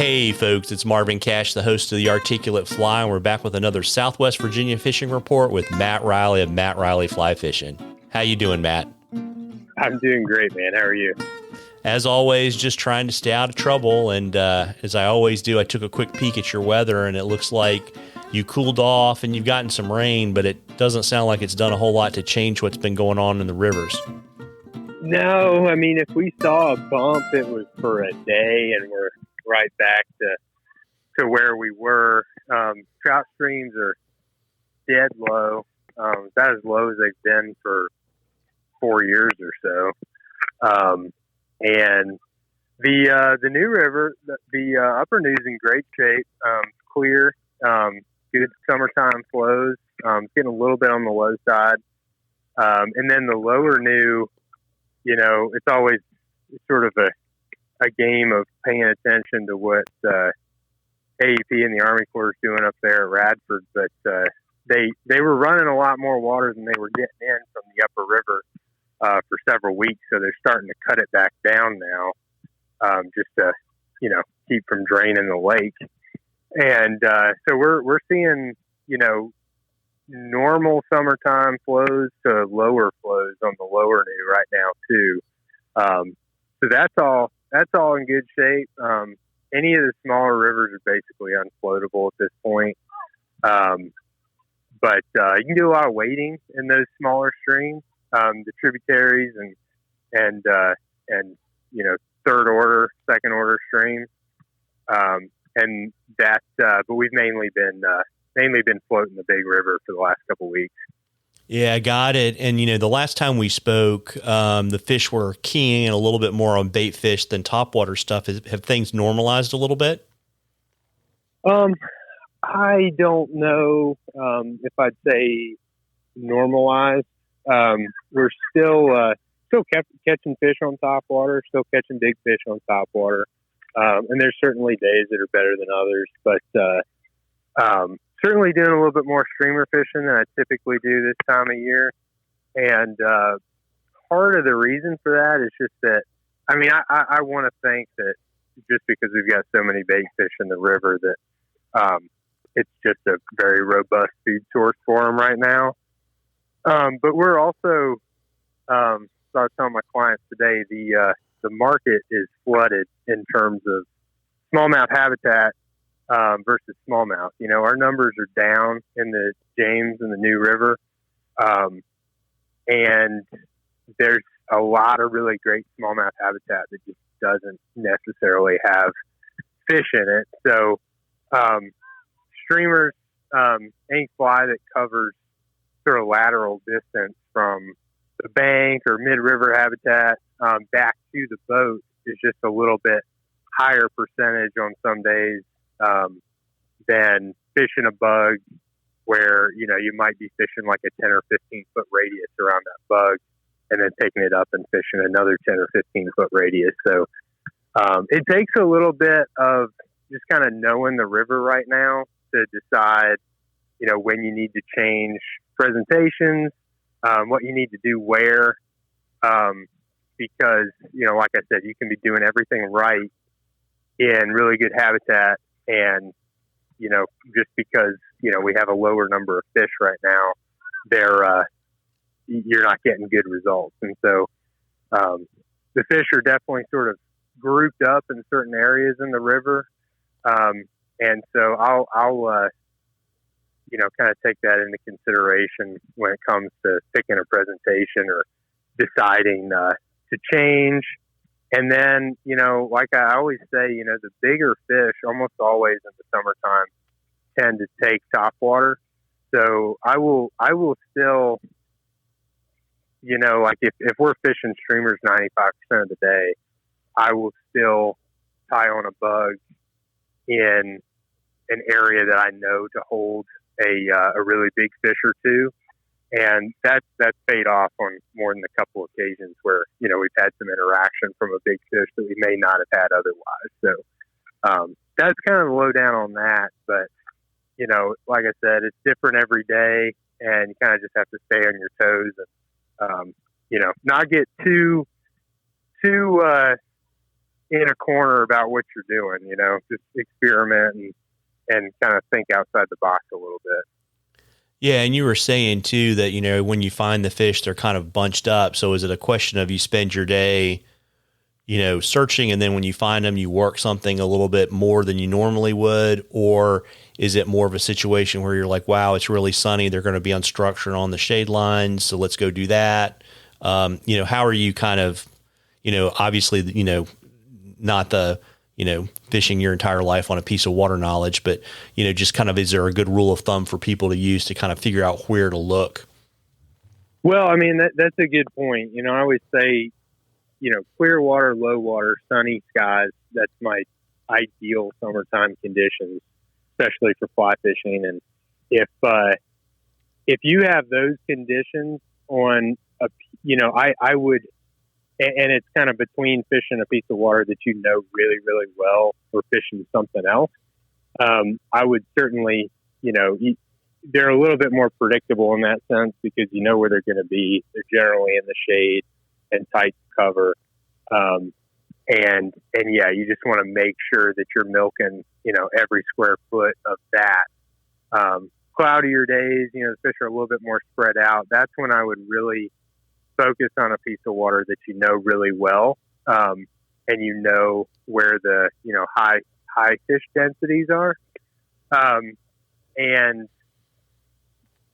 Hey folks, it's Marvin Cash, the host of The Articulate Fly, and we're back with another Southwest Virginia fishing report with Matt Reilly of Matt Reilly Fly Fishing. How you doing, Matt? I'm doing great, man. How are you? As always, just trying to stay out of trouble, and as I always do, I took a quick peek at your weather, and it looks like you cooled off and you've gotten some rain, but it doesn't sound like it's done a whole lot to change what's been going on in the rivers. No, I mean, if we saw a bump, it was for a day, and we're right back to where we were. Trout streams are dead low, about as low as they've been for 4 years or so. And the New River, the upper New's in great shape, clear, good summertime flows, getting a little bit on the low side. And then the lower New, you know, it's always sort of a game of paying attention to what AEP and the Army Corps is doing up there at Radford. But they were running a lot more water than they were getting in from the upper river for several weeks, so they're starting to cut it back down now, just to, you know, keep from draining the lake. And so we're seeing, you know, normal summertime flows to lower flows on the lower New right now too. So that's all in good shape. Any of the smaller rivers are basically unfloatable at this point. But you can do a lot of wading in those smaller streams, the tributaries and you know, third order, second order streams. And that, but we've mainly been floating the big river for the last couple of weeks. Yeah, I got it. And, you know, the last time we spoke, the fish were keying in a little bit more on bait fish than topwater stuff. Have things normalized a little bit? I don't know if I'd say normalized. We're still catching fish on topwater, still catching big fish on topwater. And there's certainly days that are better than others, but certainly doing a little bit more streamer fishing than I typically do this time of year. And part of the reason for that is just that, I mean, I want to think that just because we've got so many bait fish in the river that it's just a very robust food source for them right now. But we're also, so I was telling my clients today, the market is flooded in terms of smallmouth habitat versus smallmouth. You know, our numbers are down in the James and the New River. And there's a lot of really great smallmouth habitat that just doesn't necessarily have fish in it. So, streamers, any fly that covers sort of lateral distance from the bank or mid-river habitat back to the boat is just a little bit higher percentage on some days than fishing a bug where, you know, you might be fishing like a 10 or 15 foot radius around that bug and then taking it up and fishing another 10 or 15 foot radius. So it takes a little bit of just kind of knowing the river right now to decide, you know, when you need to change presentations, what you need to do where, because, you know, like I said, you can be doing everything right in really good habitat, and, you know, just because, you know, we have a lower number of fish right now, you're not getting good results. And so the fish are definitely sort of grouped up in certain areas in the river. And so I'll you know, kind of take that into consideration when it comes to picking a presentation or deciding to change. And then, you know, like I always say, you know, the bigger fish almost always in the summertime tend to take topwater. So I will still, you know, like if we're fishing streamers 95% of the day, I will still tie on a bug in an area that I know to hold a really big fish or two. And that's paid off on more than a couple occasions where, you know, we've had some interaction from a big fish that we may not have had otherwise. So that's kind of the lowdown on that. But, you know, like I said, it's different every day, and you kind of just have to stay on your toes and, you know, not get too in a corner about what you're doing, just experiment and kind of think outside the box a little bit. Yeah, and you were saying too that, when you find the fish, they're kind of bunched up. So is it a question of you spend your day, searching, and then when you find them, you work something a little bit more than you normally would? Or is it more of a situation where you're like, wow, it's really sunny, they're going to be unstructured on the shade lines, so let's go do that? How are you kind of, obviously, not the, fishing your entire life on a piece of water knowledge, but, just kind of, is there a good rule of thumb for people to use to kind of figure out where to look? Well, I mean, that's a good point. I always say, clear water, low water, sunny skies, that's my ideal summertime conditions, especially for fly fishing. And if you have those conditions on I would, and it's kind of between fishing a piece of water that really, really well or fishing something else. I would certainly, they're a little bit more predictable in that sense because you know where they're going to be. They're generally in the shade and tight cover. And yeah, you just want to make sure that you're milking, every square foot of that. Cloudier days, the fish are a little bit more spread out. That's when I would really focus on a piece of water that really well, and where the high fish densities are, and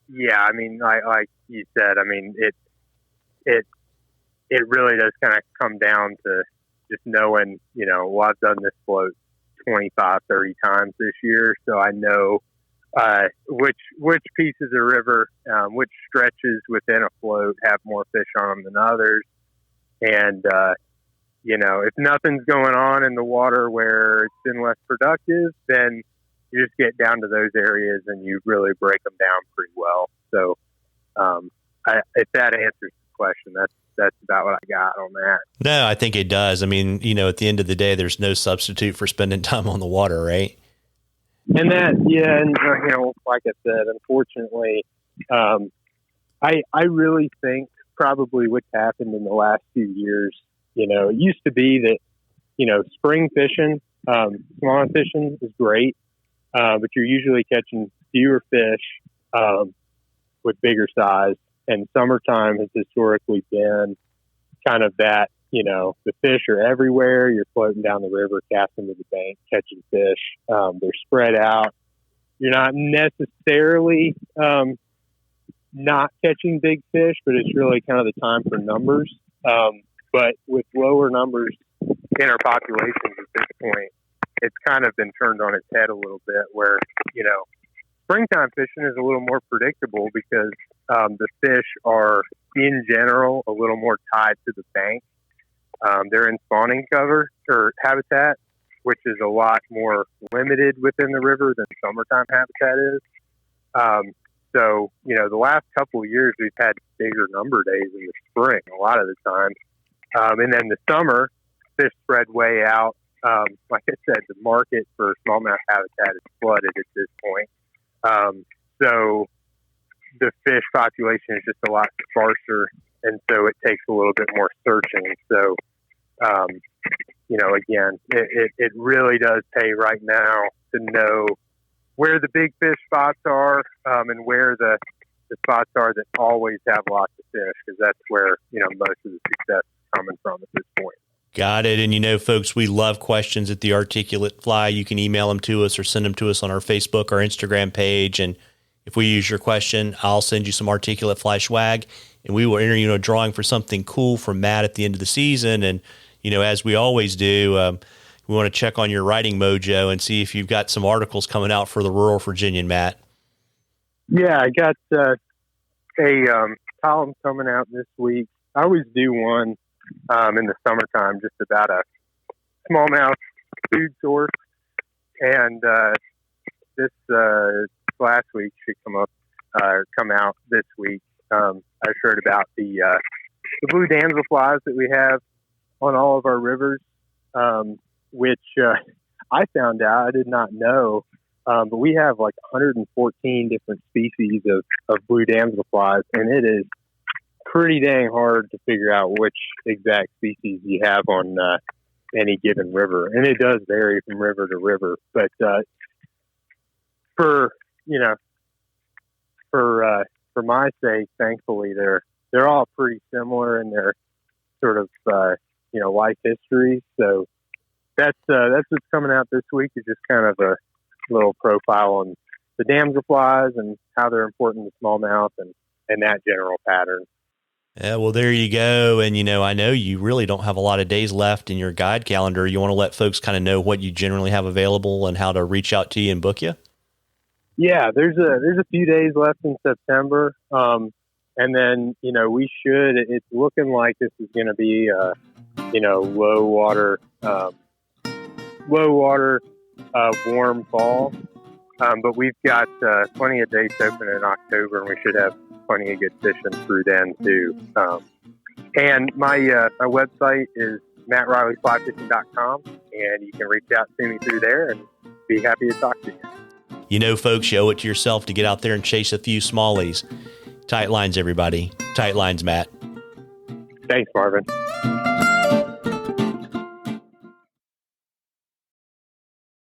yeah, I mean, like you said, I mean, it really does kind of come down to just knowing, well, I've done this float 25, 30 times this year, so I know which pieces of river, which stretches within a float have more fish on them than others. And, if nothing's going on in the water where it's been less productive, then you just get down to those areas and you really break them down pretty well. So, if that answers the question, that's about what I got on that. No, I think it does. I mean, at the end of the day, there's no substitute for spending time on the water, right? And that, yeah, and like I said, unfortunately, I really think probably what's happened in the last few years, it used to be that, spring fishing, smallmouth fishing is great, but you're usually catching fewer fish with bigger size, and summertime has historically been kind of that. The fish are everywhere. You're floating down the river, casting to the bank, catching fish. They're spread out. You're not necessarily not catching big fish, but it's really kind of the time for numbers. But with lower numbers in our populations at this point, it's kind of been turned on its head a little bit where, springtime fishing is a little more predictable because the fish are, in general, a little more tied to the bank. They're in spawning cover or habitat, which is a lot more limited within the river than summertime habitat is. So, the last couple of years we've had bigger number days in the spring a lot of the time. And then the summer, fish spread way out. Like I said, the market for smallmouth habitat is flooded at this point. So the fish population is just a lot sparser, and so it takes a little bit more searching. So, again, it really does pay right now to know where the big fish spots are, and where the spots are that always have lots of fish, because that's where, most of the success is coming from at this point. Got it. And, folks, we love questions at the Articulate Fly. You can email them to us or send them to us on our Facebook or Instagram page. And if we use your question, I'll send you some Articulate Fly swag, and we will enter you in a drawing for something cool from Matt at the end of the season. And, as we always do, we want to check on your writing mojo and see if you've got some articles coming out for the Rural Virginian, Matt. Yeah, I got a column coming out this week. I always do one in the summertime just about a smallmouth food source. And this last week should come out this week. I heard about the blue damselflies that we have on all of our rivers, which I found out, I did not know, but we have like 114 different species of blue damselflies, and it is pretty dang hard to figure out which exact species you have on any given river, and it does vary from river to river. But for my sake, thankfully, they're all pretty similar in their sort of life history. So that's what's coming out this week, is just kind of a little profile on the damselflies and how they're important to smallmouth and that general pattern. Yeah, well, there you go. And, I know you really don't have a lot of days left in your guide calendar. You want to let folks kind of know what you generally have available and how to reach out to you and book you? Yeah, there's a few days left in September. And then, it's looking like this is going to be, low water, warm fall. But we've got plenty of dates open in October, and we should have plenty of good fishing through then too. And my website is MattReillyFlyFishing.com, and you can reach out to me through there and be happy to talk to you. Folks, you owe it to yourself to get out there and chase a few smallies. Tight lines, everybody. Tight lines, Matt. Thanks, Marvin.